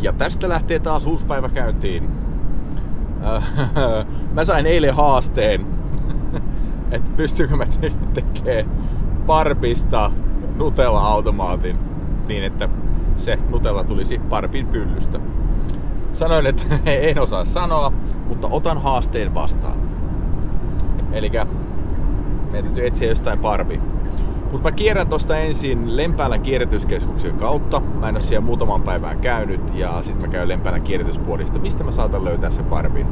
Ja tästä lähtee taas uusi päivä käyntiin. Mä sain eilen haasteen, että pystyykö mä tekemään Barbista Nutella-automaatin niin, että se Nutella tulisi Barbin pyllystä. Sanoin, että en osaa sanoa, mutta otan haasteen vastaan. Elikkä meidän täytyy etsiä jostain Barbie. Mutta mä kierrän tosta ensin Lempäälän kierrätyskeskuksen kautta. Mä en oo siellä muutaman päivään käynyt ja sit mä käyn Lempäälän kierrätyspuolista, mistä mä saatan löytää sen Barbin.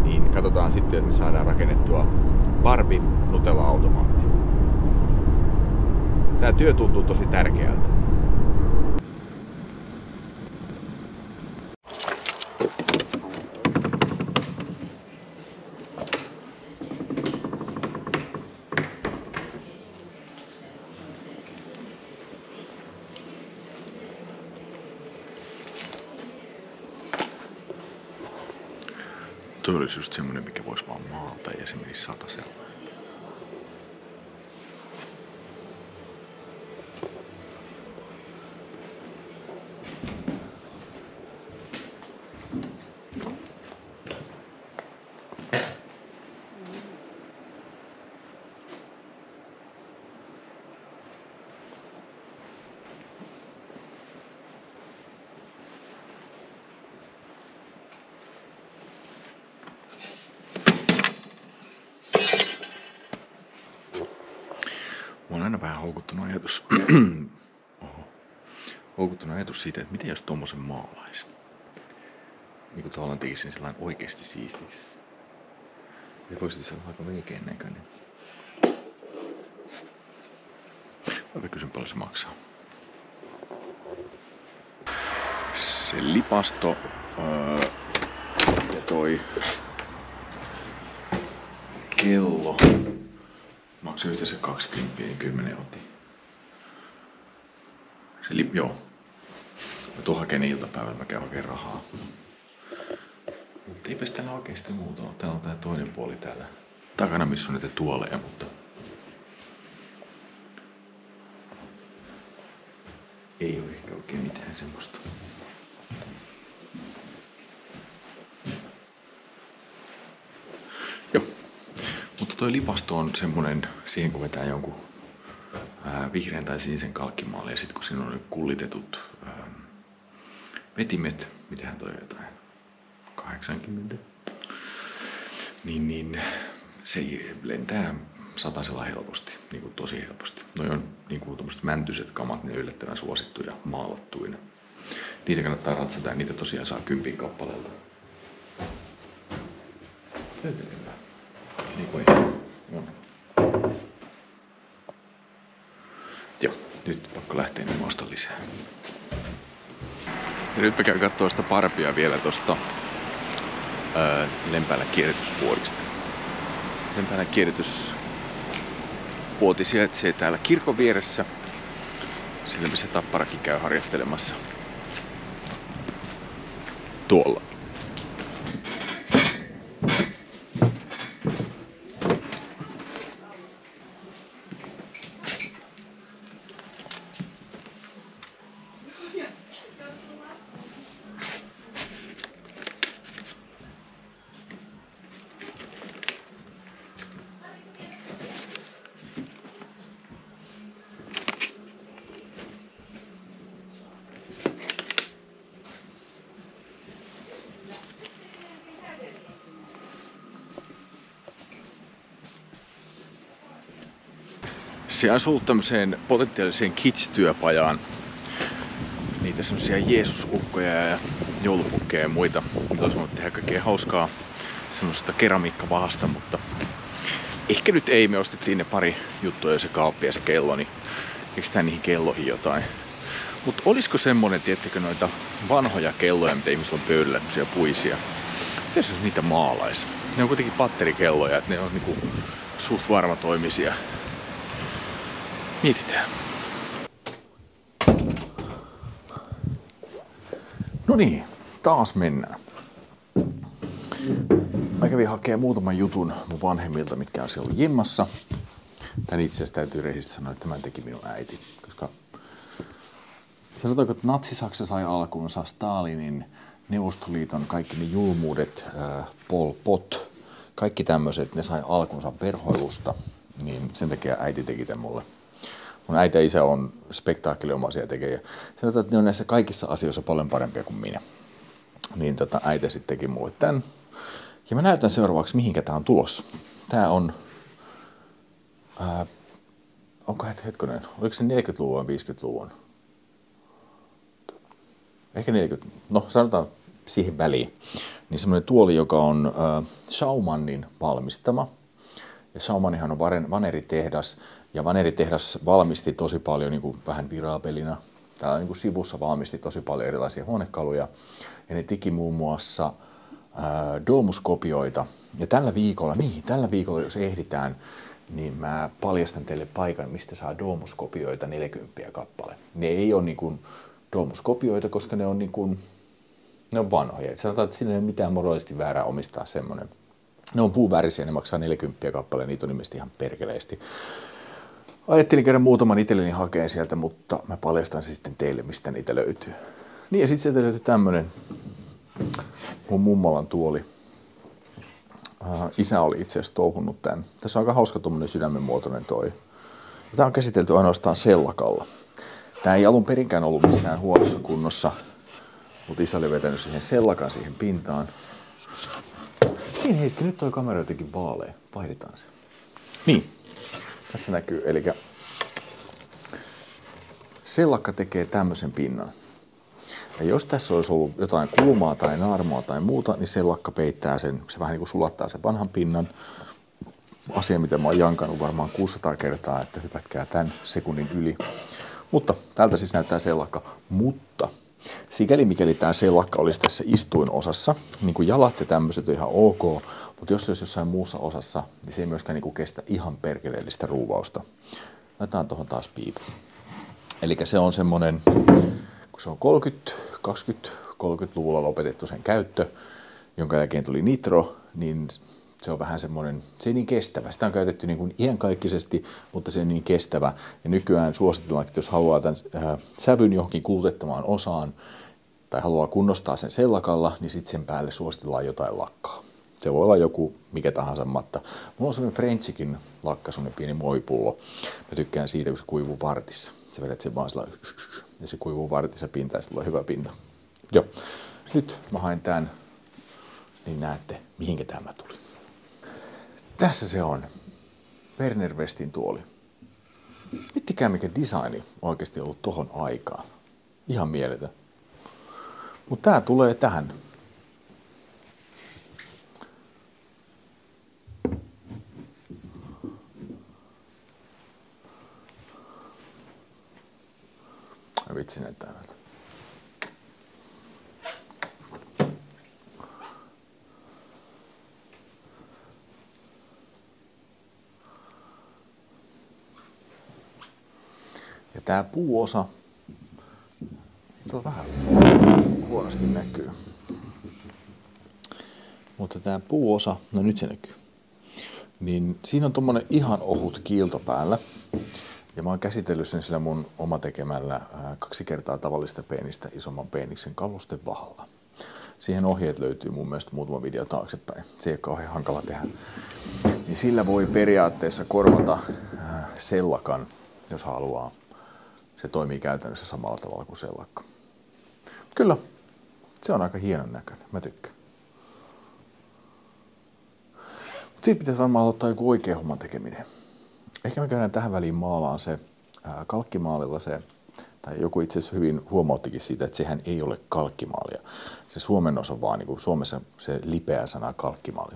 Niin katsotaan sitten, että me saadaan rakennettua Barbie Nutella-automaatti. Tää työ tuntuu tosi tärkeältä. Toi olisi just semmonen, mikä voisi vaan maalta ja se menisi satasella. Mulla on aina vähän houkuttunut ajatus siitä, että miten jos tommosen maalaisi. Niinku tavallaan tekisi sen sellainen oikeesti siistiksi. Ja voisi olla aika veikeän näköinen. Mä kysyn paljon se maksaa. Se lipasto ja toi kello maksoi yhteensä 20 ja 10 otin. Joo. Mä tuun hakeen iltapäivällä, mä käyn hakeen rahaa. Mutta eipä täällä oikeesti muuta ole. Täällä on tää toinen puoli täällä takana, missä on näitä tuoleja, mutta ei oo ehkä oikein mitään semmoista. Joo. Mutta toi lipasto on semmonen, siihen kun vetää jonkun vihreän tai sinisen kalkkimaalle ja sit kun siinä on kullitetut vetimet, mitähän toi jotain 80, niin se lentää satasella helposti, niinku tosi helposti. Noi on niinku tommoset mäntyset kamat, ne yllättävän suosittuja maalattuina. Niitä kannattaa ratsata ja niitä tosiaan saa 10 kappaleelta. Löytelemään. Niin kuin on. Joo, nyt pakko lähteä, niin mä ostan lisää. Ja nyt mä käyn kattoo sitä Barbiea vielä tosta Lempäälän kierrätyspuolista. Lempäälän kierrätyspuoti sijaitsee täällä kirkon vieressä. Sillä missä Tapparakin käy harjoittelemassa. Tuolla. Se asuu tämmöiseen potentiaaliseen kids-työpajaan. Niitä semmosia Jeesusukkoja ja joulupukkeja ja muita. Olisi voinut tehdä kaikkea hauskaa semmoisesta keramiikkavahasta, mutta ehkä nyt ei. Me ostettiin ne pari juttua ja se kaappi ja se kello, niin keksitään niihin kelloihin jotain. Mutta olisiko semmonen, tiettekö, noita vanhoja kelloja, mitä ihmisillä on pöydällä, semmosia puisia. Mitäs jos niitä maalais? Ne on kuitenkin batterikelloja, että ne on niinku suht varmatoimisia. Mietitään. No niin, taas mennään. Mä kävin hakemaan muutaman jutun mun vanhemmilta, mitkä on siellä jimmassa. Tän itse asiassa täytyy rehellisesti sanoa, että tämän teki minun äiti, koska Sanotaanko, että Natsi-Saksa sai alkuunsa Stalinin, Neuvostoliiton kaikki ne julmuudet, Pol Pot, kaikki tämmöiset, ne sai alkunsa verhoilusta, niin sen takia äiti teki tämän mulle. Mun äiti ja isä on spektaakeliomaisia tekijä. Sanotaan, että ne on näissä kaikissa asioissa paljon parempia kuin minä. Niin äiti sitten teki mulle tämän. Ja mä näytän seuraavaksi, mihinkä tää on tulossa. Tää on, onko hetkonen, oliko se 40-luvun vai 50-luvun? Ehkä 40, no sanotaan siihen väliin. Niin semmoinen tuoli, joka on Schaumannin valmistama. Ja Schaumannhan on vaneritehdas. Ja vaneritehdas valmisti tosi paljon niin kuin vähän virapelina. Täällä niin kuin sivussa valmisti tosi paljon erilaisia huonekaluja. Ja ne teki muun muassa Domus-kopioita. Ja tällä viikolla, jos ehditään, niin mä paljastan teille paikan, mistä saa Domus-kopioita 40 kappale. Ne ei ole niin kuin Domus-kopioita, koska ne on, niin kuin, ne on vanhoja. Sanotaan, että siinä ei ole mitään moraalisesti väärää omistaa semmoinen. Ne on puuvärisiä, ne maksaa 40 kappale, niitä on ilmeisesti ihan perkeleesti. Ajattelin käydä muutaman itselleni hakeen sieltä, mutta mä paljastan sitten teille, mistä niitä löytyy. Niin ja sitten sieltä löytyy tämmönen mun mummolan tuoli. Isä oli itse asiassa touhunnut tän. Tässä on aika hauska tuommoinen sydämenmuotoinen toi. Tää on käsitelty ainoastaan sellakalla. Tää ei alun perinkään ollut missään huonossa kunnossa, mutta isä oli vetänyt siihen sellakan siihen pintaan. Niin hetki, nyt toi kamera jotenkin vaalea. Vaihdetaan se. Niin, tässä näkyy. Eli sellakka tekee tämmöisen pinnan. Ja jos tässä olisi ollut jotain kulmaa tai naarmaa tai muuta, niin sellakka peittää sen. Se vähän niin kuin sulattaa sen vanhan pinnan. Asia, mitä mä oon jankannut varmaan 600 kertaa, että hypätkää tämän sekunnin yli. Mutta tältä siis näyttää sellakka. Mutta sikäli mikäli tämä sellakka olisi tässä istuinosassa, niin kuin jalat ja tämmöiset on ihan ok, mutta jos se olisi jossain muussa osassa, niin se ei myöskään niin kuin kestä ihan perkeleellistä ruuvausta. Laitetaan tuohon taas piipu. Eli se on semmoinen, kun se on 30-luvulla lopetettu sen käyttö, jonka jälkeen tuli nitro, niin se on vähän semmoinen, se ei niin kestävä. Sitä on käytetty niin kuin iänkaikkisesti, mutta se on niin kestävä. Ja nykyään suositellaan, että jos haluaa tämän sävyn johonkin kulutettamaan osaan tai haluaa kunnostaa sen sellakalla, niin sitten sen päälle suositellaan jotain lakkaa. Se voi olla joku mikä tahansa matta. Mulla on semmoinen Frenchikin lakka, semmoinen pieni muovipullo. Mä tykkään siitä, kun se kuivuu vartissa. Sä vedät sen vaan sillä ja se kuivuu vartissa pintaan ja sitten tulee hyvä pinta. Joo, nyt mä hain tämän, niin näette mihinkä tämä tuli. Tässä se on. Werner Westin tuoli. Miettikää mikä designi oikeasti ollut tohon aikaan. Ihan mieletön. Mutta tää tulee tähän. Vitsi näyttää näitä. Ja tää puuosa, tuo vähän huonosti näkyy. Mutta tää puuosa, no nyt se näkyy. Niin siinä on tommonen ihan ohut kiilto päällä. Ja mä oon käsitellyt sen sillä mun oma tekemällä 2 kertaa tavallista peenistä isomman peeniksen kalustevahalla. Siihen ohjeet löytyy mun mielestä muutama video taaksepäin. Se ei ole kauhean hankala tehdä. Niin sillä voi periaatteessa korvata sellakan, jos haluaa. Se toimii käytännössä samalla tavalla kuin sellakka. Kyllä, se on aika hienon näköinen. Mä tykkään. Mutta siitä pitäisi varmaan aloittaa joku oikea homman tekeminen. Ehkä me käydään tähän väliin maalaan se kalkkimaalilla se, tai joku itse asiassa hyvin huomauttikin siitä, että sehän ei ole kalkkimaalia. Se suomennos on vaan, niin kuin Suomessa se lipeä sana kalkkimaali.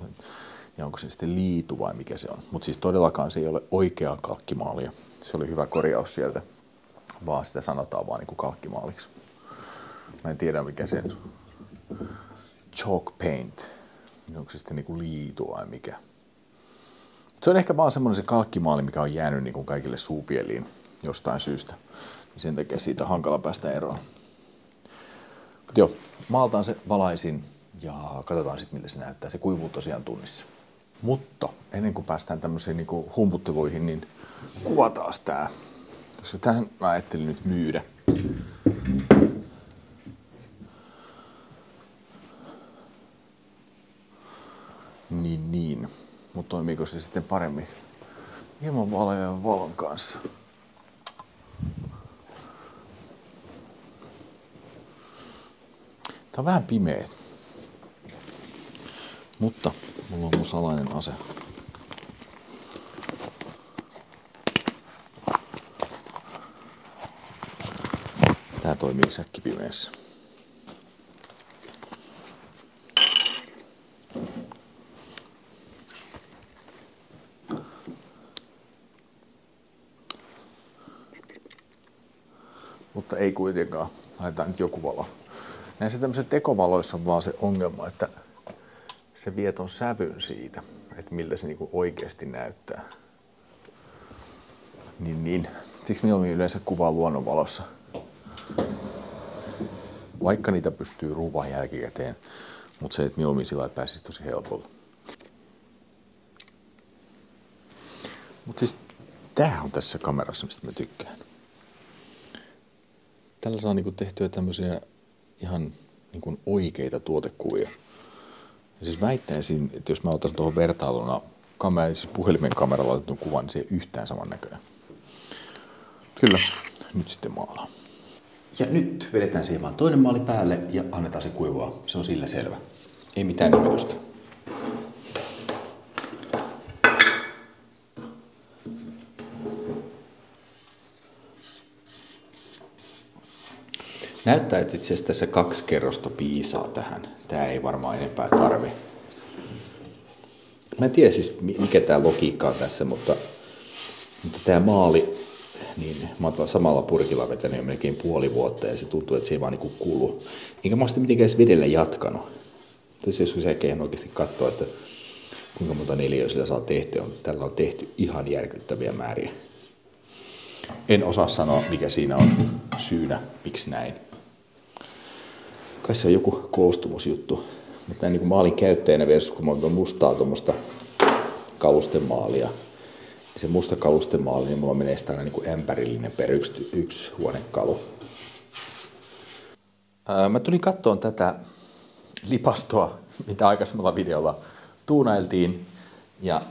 Ja onko se sitten liitu vai mikä se on. Mutta siis todellakaan se ei ole oikeaa kalkkimaalia. Se oli hyvä korjaus sieltä, vaan sitä sanotaan vaan niin kuin kalkkimaaliksi. Mä en tiedä mikä se on. Chalk paint. Onko se sitten niin kuin liitu vai mikä. Se on ehkä vaan semmoinen se kalkkimaali, mikä on jäänyt niin kuin kaikille suupieliin jostain syystä. Sen takia siitä on hankala päästä eroon. Mutta joo, maaltaan se valaisin ja katsotaan sitten miltä se näyttää. Se kuivuu tosiaan tunnissa. Mutta ennen kuin päästään tämmöisiin niin kuin humputteluihin, niin kuvataan tää. Koska tähän mä ajattelin nyt myydä. Niin. Mutta toimiiko se sitten paremmin ilman valoja ja valon kanssa? Tää on vähän pimeä. Mutta mulla on mun salainen ase. Tää toimii säkkipimeessä. Mutta ei kuitenkaan. Laitetaan nyt joku valo. Näissä tämmöisissä tekovaloissa on vaan se ongelma, että se vie ton sävyn siitä, että miltä se niinku oikeasti näyttää. Niin. Siksi mieluummin yleensä kuvaa luonnonvalossa. Vaikka niitä pystyy ruuvaa jälkikäteen, mutta se, että mieluummin sillä lailla pääsisi tosi helpolla. Mutta siis tää on tässä kamerassa, mistä mä tykkään. Tällä saa niinku tehtyä tämmöisiä ihan niinku oikeita tuotekuvia. Ja siis väittäisin, että jos mä otan tuohon vertailuna siis puhelimen kameralla otetun kuvan, niin se ei yhtään saman näköinen. Kyllä, nyt sitten maalaa. Ja nyt vedetään siihen vaan toinen maali päälle ja annetaan se kuivua. Se on sillä selvä. Ei mitään ihmetystä. Näyttää, että itse asiassa tässä 2 kerrosta piisaa tähän. Tää ei varmaan enempää tarvi. Mä en tiedä siis mikä tää logiikka on tässä, mutta tää maali, niin mä oon samalla purkilla vetänyt jo melkein puoli vuotta ja se tuntuu, että se ei vaan niinku kulu. Enkä mä oon sitä mitenkään edes vedellä jatkanut. Tässä jos jälkeen oikeasti katsoo, että kuinka monta neliöä sillä saa tehtyä. Tällä on tehty ihan järkyttäviä määriä. En osaa sanoa, mikä siinä on syynä, miksi näin. Kai se on joku koostumusjuttu. Mutta näin niin kuin maalin käyttäjänä versus, kun mä oon mustaa tuommoista kalustemaalia. Se musta kalustemaali, niin mulla menee sitä aina niin kuin ämpärillinen per yksi huonekalu. Mä tulin kattoon tätä lipastoa, mitä aikaisemmalla videolla tuunailtiin. Ja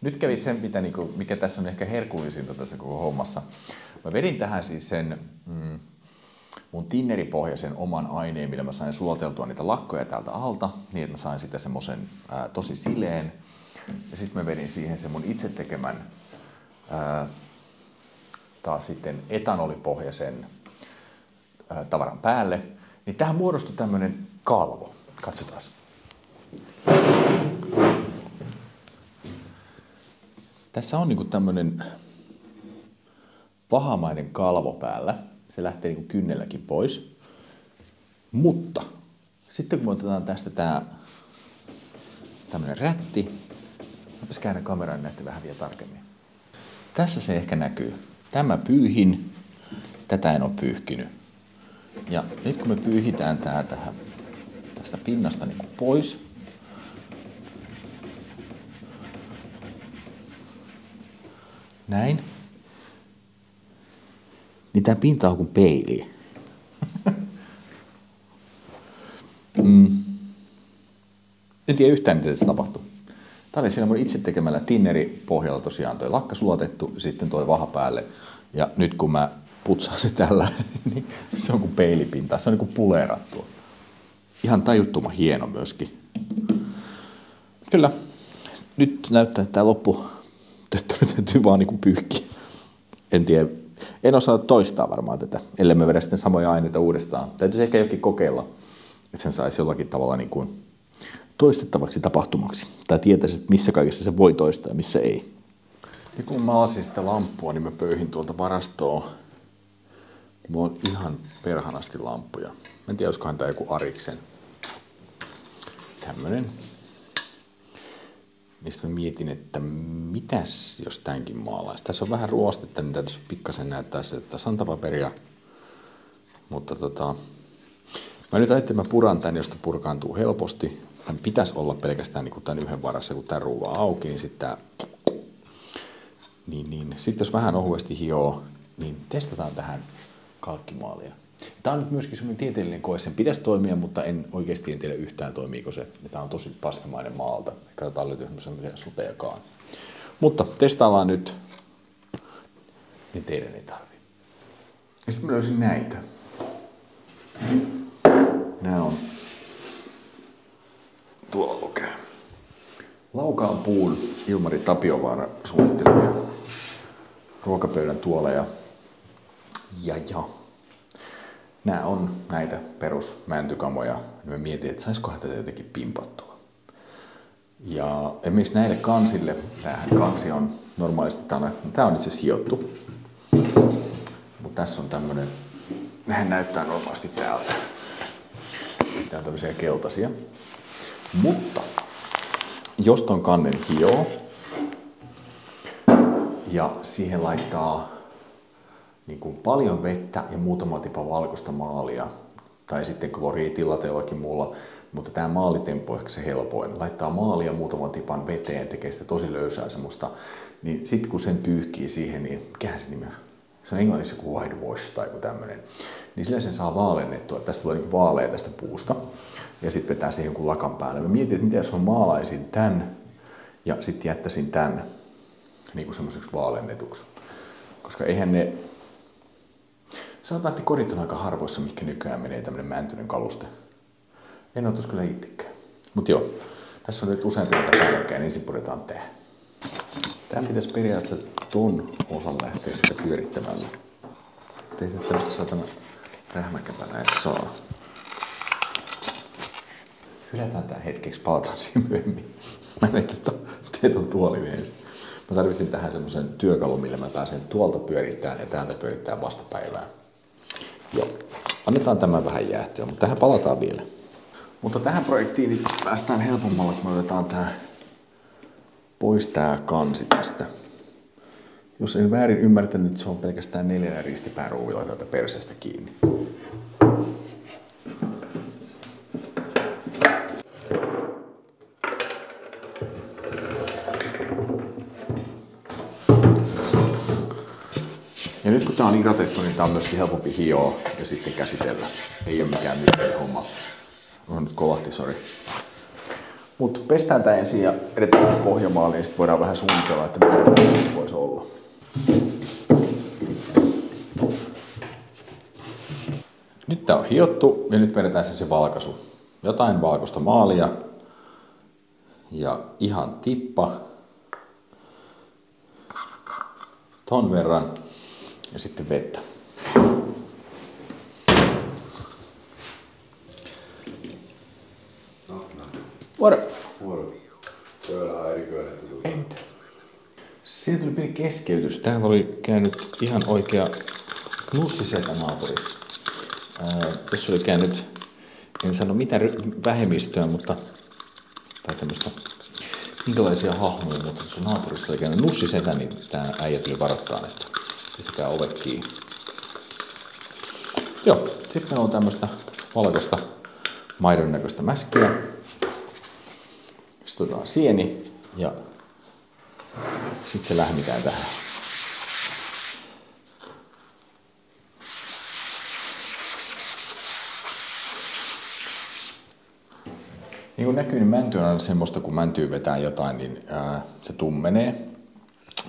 nyt kävi sen, mikä tässä on ehkä herkullisinta tässä koko hommassa. Mä vedin tähän siis sen mun tinneripohjaisen oman aineen, millä mä sain suloteltua niitä lakkoja täältä alta, niin että mä sain sitä semmosen tosi sileen. Ja sitten mä vedin siihen sen mun itse tekemän taas sitten etanolipohjaisen tavaran päälle. Niin tähän muodostui tämmönen kalvo. Katsotaan. Tässä on niinku tämmönen pahamainen kalvo päällä. Se lähtee niinku kynnelläkin pois. Mutta sitten kun me otetaan tästä tämmönen rätti, mäpäs käännän kameran, niin näette vähän vielä tarkemmin. Tässä se ehkä näkyy. Tämä pyyhin, tätä en ole pyyhkinyt. Ja nyt kun me pyyhitään tää tästä pinnasta niinku pois, näin, niin tää pinta on kuin peili. En tiedä yhtään, miten se tapahtui. Tää oli siinä mun itse tekemällä tinneripohjalla tosiaan toi lakka sulatettu, sitten toi vaha päälle. Ja nyt kun mä putsaan se tällä, niin se on kuin peilipinta. Se on niin kuin puleerattua. Ihan tajuttoman hieno myöskin. Kyllä. Nyt näyttää, että tää loppu täytyy vaan niin kuin pyyhkiä. En tiedä. En osaa toistaa varmaan tätä, ellei me vedä sitten samoja aineita uudestaan. Täytyisi ehkä jokin kokeilla, että sen saisi jollakin tavalla niin kuin toistettavaksi tapahtumaksi. Tai tietäisi, että missä kaikessa se voi toistaa ja missä ei. Ja kun mä alasin sitä lamppua, niin mä pöyhin tuolta varastoa. Mulla on ihan perhanasti lamppuja. Mä en tiedä, olisikohan tää joku Ariksen. Tämmönen. Mistä mä mietin, että mitäs jos tämänkin maalaisi. Tässä on vähän ruostetta, niin täytyisi pikkasen näyttää se, että santapaperia. Mutta mä nyt ajattelin, että mä puran tän, josta purkaantuu helposti. Tän pitäisi olla pelkästään niin tämän yhden varassa, kun tää ruuvaa auki, niin sitten sitten jos vähän ohuesti hioo, niin testataan tähän kalkkimaalia. Tämä on nyt myöskin semmoinen tieteellinen koe. Sen pitäisi toimia, mutta en oikeasti en tiedä yhtään toimiiko se. Tämä on tosi paskamainen maalta. Katsotaan löytyy semmoisia soteakaan. Mutta testaillaan nyt. Niin teidän ei tarvitse. Ja sitten mä löysin näitä. Nämä on, tuolla lukee, Laukaan puun Ilmari Tapiovaara suunnittelemia ruokapöydän tuoleja. Ja. Nämä on näitä perusmäntykamoja. Mä mietin, että saisikohan tätä jotenkin pimpattua. Ja esimerkiksi näille kansille, tämähän kansi on normaalisti, tämä on itse asiassa hiottu. Mutta tässä on tämmönen, nämähän näyttää normaalisti täältä. Tää on tämmöisiä keltaisia. Mutta jos ton kannen hioo ja siihen laittaa niin kuin paljon vettä ja muutama tipa valkoista maalia, tai sitten kloriitilla tai jollakin muulla, mutta tämä maalitemppu on ehkä se helpoin. Laittaa maalia muutaman tipan veteen, tekee sitä tosi löysää semmoista, niin sitten kun sen pyyhkii siihen, niin mikähän se nimi on? Se on englanniksi joku whitewash tai joku tämmönen. Niin sillä sen saa vaalennettua. Tästä tulee niin vaalea tästä puusta. Ja sitten vetää siihen jonkun lakan päälle. Mä mietin, että mitä jos mä maalaisin tän ja sitten jättäisin tän niin kuin semmoiseksi vaalennetuksi. Koska eihän ne... Sanotaan, että kodit on aika harvoissa, mikä nykyään menee tämmönen mäntyinen kaluste. En otais kyllä itsekään. Mut joo, tässä on nyt useampi päällekkäin, niin ensin puretaan tää. Tää pitäisi periaatteessa ton osan lähteä sitä pyörittämällä. Tehdään tämmöistä satana rähmäkäpänä edes saa. Hylätään tää hetkeksi, palataan siihen myöhemmin. Mä teet on tuolin ensin. Mä tarvitsin tähän semmosen työkalun, millä mä pääsen tuolta pyörittämään ja täältä pyörittää vastapäivää. Joo, annetaan tämän vähän jäähtyä, mutta tähän palataan vielä. Mutta tähän projektiin niin päästään helpommalla, kun me otetaan pois tää kansi tästä. Jos en väärin ymmärtänyt, se on pelkästään 4 ristipääruuvilla täältä perseestä kiinni. Ja nyt kun tää on irrotettu, niin tää on myöskin helpompi hioa ja sitten käsitellä. Ei ole mikään mysteeri homma. On nyt kolahti, sori. Mut pestään tää ensin ja edetään sen pohjamaalle, niin sit voidaan vähän suunnitella, että mitä se voisi olla. Nyt tää on hiottu ja nyt vedetään se valkaisu. Jotain valkoista maalia ja ihan tippa. Ton verran. Ja sitten vettä. Vuoro. Pöydän häiriköinen tuli. Ei mitään. Siinä tuli pieni keskeytys. Täällä oli käynyt ihan oikea nussisetä naapurissa. Tässä oli käynyt, en sano mitä vähemmistöä, mutta tai tämmöistä minkälaisia hahmoja, mutta tuossa naapurissa oli käynyt nussisetä, niin tää äijä tuli varoittaa, että pistäkää ovet kiinni. Joo, sitten on tämmöistä valkoista maidon näköistä mäskiä. Sitten otetaan sieni ja sitten se lämmitään tähän. Niin kuin näkyy, niin mänty on aina semmoista, kun mäntyy vetää jotain, niin se tummenee.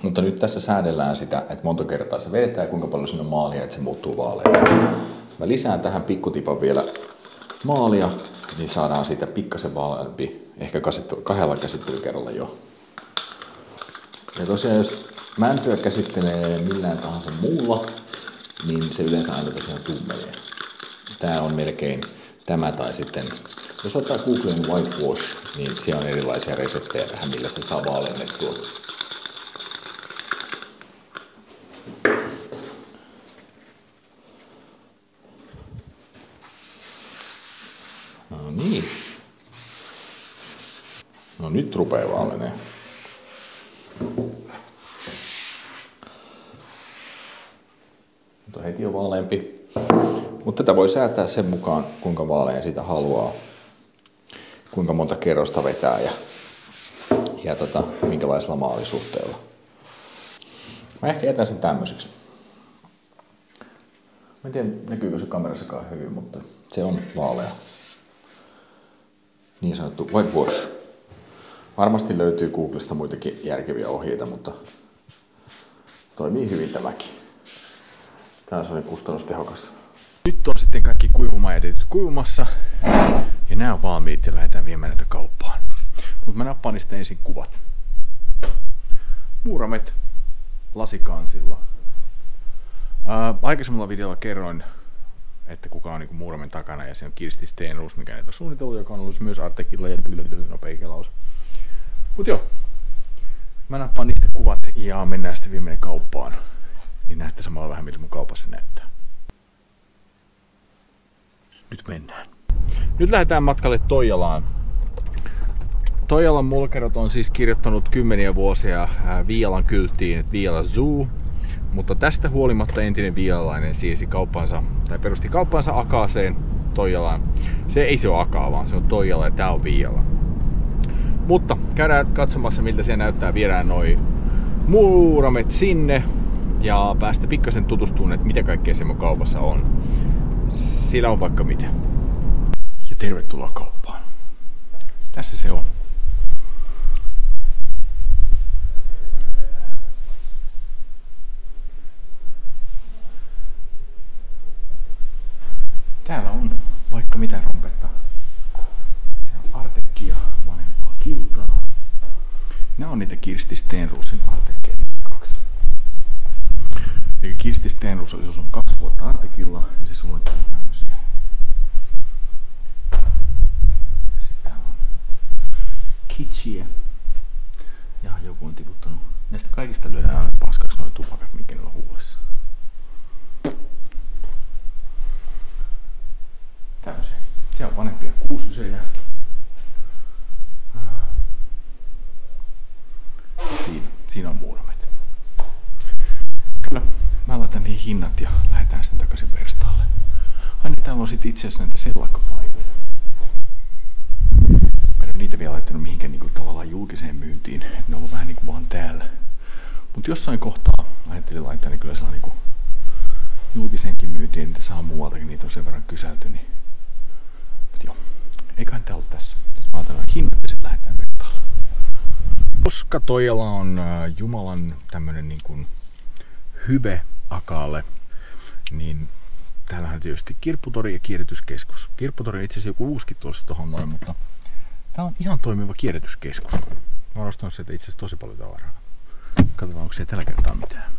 Mutta nyt tässä säädellään sitä, että monta kertaa se vedetään ja kuinka paljon siinä on maalia, että se muuttuu vaaleaksi. Mä lisään tähän pikkutipan vielä maalia, niin saadaan siitä pikkasen vaaleampi, ehkä 2 käsittelykerralla jo. Ja tosiaan, jos mäntyä käsittelee millään tahansa muulla, niin se yleensä aina tosiaan tummenee. Tää on melkein tämä tai sitten, jos ottaa Googlen whitewash, niin siellä on erilaisia reseptejä tähän, millä se saa vaaleannettua. No niin. No nyt rupeaa vaalenee. Nyt on heti jo vaaleampi. Mutta tätä voi säätää sen mukaan, kuinka vaalean sitä haluaa. Kuinka monta kerrosta vetää ja minkälaisella maalisuhteella. Mä ehkä jätän sen tämmöiseksi. en tiedä näkyykö se kamerassakaan hyvin, mutta se on vaalea. Niin sanottu whitewash. Varmasti löytyy Googlesta muitakin järkeviä ohjeita, mutta toimii hyvin tämäkin. Tää on sellainen kustannustehokas. Nyt on sitten kaikki kuivumajätetyt kuivumassa. Ja nää on valmiit ja lähdetään viemään näitä kauppaan. Mutta mä nappaan niistä ensin kuvat. Muuramet lasikansilla. Aikaisemmalla videolla kerroin, että kuka on niinku Muuramen takana, ja se on Kirsti Stenroos, mikä näitä on suunnitellut, joka on ollut myös Artekilla ja nopea kelaus. Mut joo, mä nappaan niistä kuvat ja mennään sitten viimeinen kauppaan. Niin näette samalla vähän miltä mun kaupassa näyttää. Nyt mennään. Nyt lähdetään matkalle Toijalaan. Toijalan mulkerot on siis kirjoittanut kymmeniä vuosia Viialan kylttiin Viiala Zoo, mutta tästä huolimatta entinen viialalainen siirsi kauppansa, tai perusti kauppansa Akaaseen Toijalaan. Se ei se ole Akaa, vaan se on Toijala ja tää on Viiala. Mutta käydään katsomassa miltä se näyttää, viedään noi muuramet sinne ja päästä pikkasen tutustumaan, että mitä kaikkea se mun kaupassa on. Sillä on vaikka mitä. Ja tervetuloa kauppaan. Tässä se on. Täällä on vaikka mitä rompetta. Siellä on Artekkia, vanhempaa kiltaa. Nämä on niitä Kirsti Stenroosin Artekkeja 2. Eli Kirsti Stenroos oli sun 2 vuotta Artekilla, niin se suunnitteli tämmösiä. Sitten täällä on kitschiä. Ja joku on tiputtanut. Näistä kaikista lyödään aina paskaksi noi tupakat, mikä ne on huulessa. Tämmöisiä. Siellä on vanhempia kuusysejä. Ja siinä on muuramet. Kyllä, mä laitan niihin hinnat ja lähdetään sitten takaisin verstaalle. Aina täällä on sitten itse asiassa näitä sellakkapaitoja. Mä en ole niitä vielä laittanut mihinkään niinku tavallaan julkiseen myyntiin. Ne on ollut vähän niinku vaan täällä. Mut jossain kohtaa ajattelin laittaa niin kyllä sellainen niinku julkiseenkin myyntiin, niitä saa muualtakin, niitä on sen verran kyselty. Niin. Mut joo, eiköhän tää ollut tässä. Nyt mä otan hinnat ja sit lähdetään vertaalle. Koska Toijala on Jumalan tämmönen niin kuin hyve Akaalle, niin täällähän tietysti kirpputori ja kierrätyskeskus. Kirpputori on itse asiassa joku uuskin tuossa tohon noin, mutta tää on ihan toimiva kierrätyskeskus. Mä oon ostanut sieltä itse asiassa tosi paljon tavaraa. Katsotaan, onko siellä tällä kertaa mitään.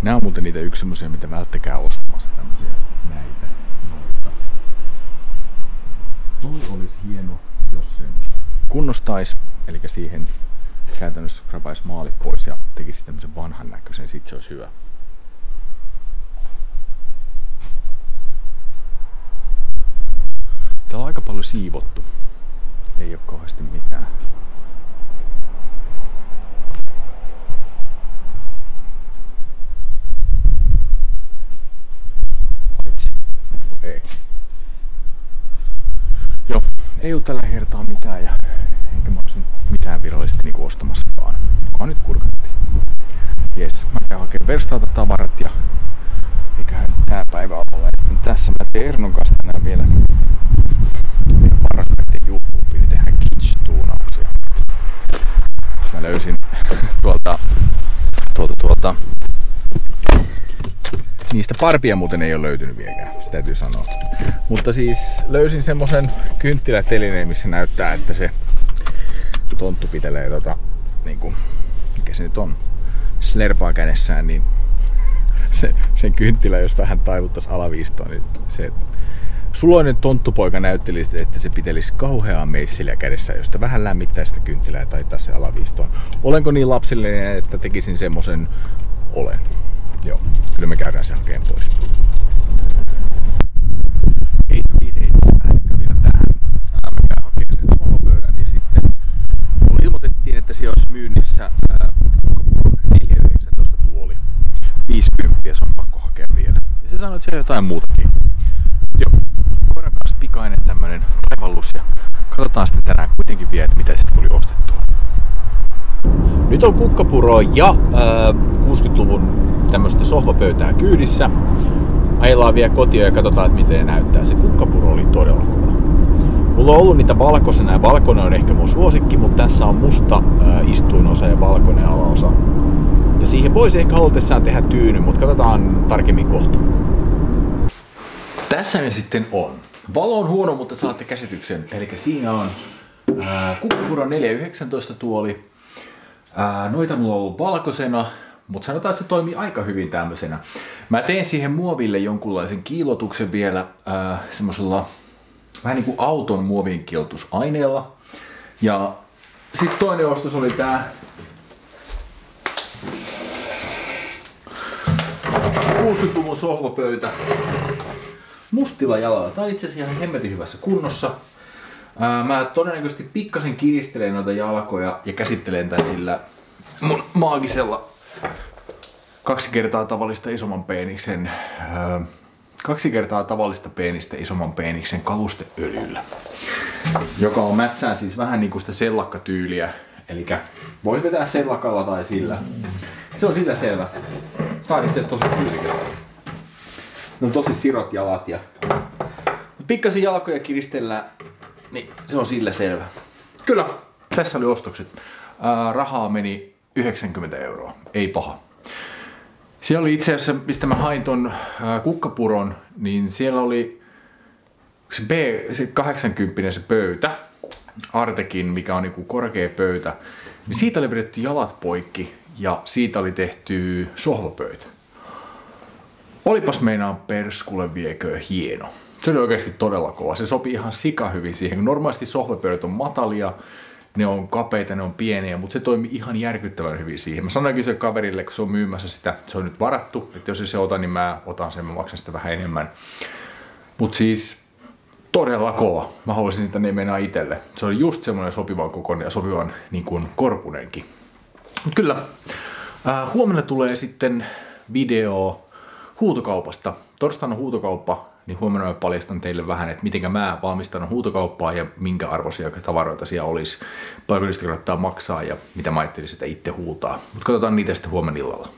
Nämä on muuten niitä yksi semmosia, mitä välttäkää ostamassa, tämmösiä näitä noita. Toi olisi hieno, jos sen kunnostais, eli siihen käytännössä rapaisi maalit pois ja tekisi tämmösen vanhan näköisen, sit se olisi hyvä. Täällä on aika paljon siivottu, ei oo kauheasti mitään. Joo, ei oo tällä kertaa mitään ja enkä mä ois mitään virallisesti niinku ostamassakaan. Kunhan nyt kurkattiin. Jes, mä käyn hakemaan verstaalta tavarat ja eiköhän tää päivä olla. Ja tässä mä teen Ernon kanssa tänään vielä parakkaiden juhluupiin, niin tehdään kitsch-tuunauksia. Mä löysin tuolta niistä parpia muuten ei ole löytynyt vieläkään, se täytyy sanoa. Mutta siis löysin semmosen kynttilätelineen, missä näyttää, että se tonttu pitelee niinku, mikä se nyt on, slerpaa kädessään, niin sen kynttilä, jos vähän taivuttais alaviistoon, niin se suloinen tonttupoika näytteli, että se pitelisi kauheaa meisseliä kädessä, josta vähän lämmittää sitä kynttilää ja taittaa se alaviistoon. Olenko niin lapsellinen, että tekisin semmosen? Olen. Joo, kyllä me käydään se hakeen pois. Hei videoita. ja jotain muutakin. Joo, koiran kanssa pikainen tämmönen taivallus ja katsotaan sitten tänään kuitenkin vielä, että mitä sitten tuli ostettua. Nyt on kukkapuroa ja 60-luvun tämmöistä sohvapöytää kyydissä. Ajellaan vielä kotiin ja katsotaan, että miten näyttää. Se kukkapuro oli todella kova. Mulla on ollut niitä valkoisena ja valkoinen on ehkä mun suosikki, mutta tässä on musta istuinosa ja valkoinen alaosa. Ja siihen voisi ehkä halutessaan tehdä tyyny, mutta katsotaan tarkemmin kohta. Tässä me sitten on. Valo on huono, mutta saatte käsityksen. Eli siinä on kukkapuron 419 tuoli. Noita mulla on ollut valkoisena, mutta sanotaan, että se toimii aika hyvin tämmöisenä. Mä teen siihen muoville jonkunlaisen kiilotuksen vielä semmosella vähän niin kuin auton muovin kiillotusaineella. Ja sitten toinen ostos oli tää 60-luvun sohvapöytä mustilla jalalla. Tää on itse asiassa ihan hemmetin hyvässä kunnossa. Mä todennäköisesti pikkasen kiristelen noita jalkoja ja käsittelen tän sillä mun maagisella 2 kertaa tavallista isomman peeniksen 2 kertaa tavallista peenistä isomman peeniksen kalusteöljyllä, joka on mätsää siis vähän niinku sitä sellakkatyyliä, eli voisi vetää sellakalla tai sillä. Se on sillä selvä. Tää on itse asiassa tosi tyylikäs. Ne on tosi sirot jalat ja pikkasen jalkoja kiristellään, niin se on sillä selvä. Kyllä, tässä oli ostokset. Rahaa meni 90 €, ei paha. Siellä oli itse asiassa, mistä mä hain ton kukkapuron, niin siellä oli se 80 se pöytä, Artekin, mikä on niinku korkea pöytä, niin siitä oli vedetty jalat poikki ja siitä oli tehty sohvapöytä. Olipas meinaan perskulle viekö hieno. Se oli oikeasti todella kova. Se sopi ihan sika hyvin siihen. Normaalisti sohvapöydät on matalia, ne on kapeita, ne on pieniä, mutta se toimi ihan järkyttävän hyvin siihen. Mä sanoinkin se kaverille, kun se on myymässä sitä, se on nyt varattu, että jos ei se ota, niin mä otan sen, mä maksan sitä vähän enemmän. Mut siis todella kova. Mä haluaisin niitä nimenä itselle. Se oli just semmoinen sopivan kokoinen ja sopivan niin kuin korkunenkin. Mut kyllä, huomenna tulee sitten video huutokaupasta. Torstaina on huutokauppa, niin huomenna mä paljastan teille vähän, että miten mä valmistan huutokauppaa ja minkä arvoisia tavaroita siellä olisi, paljonko niistä kannattaa maksaa ja mitä mä ajattelin sitä itse huutaa. Mutta katsotaan niitä sitten huomenna illalla.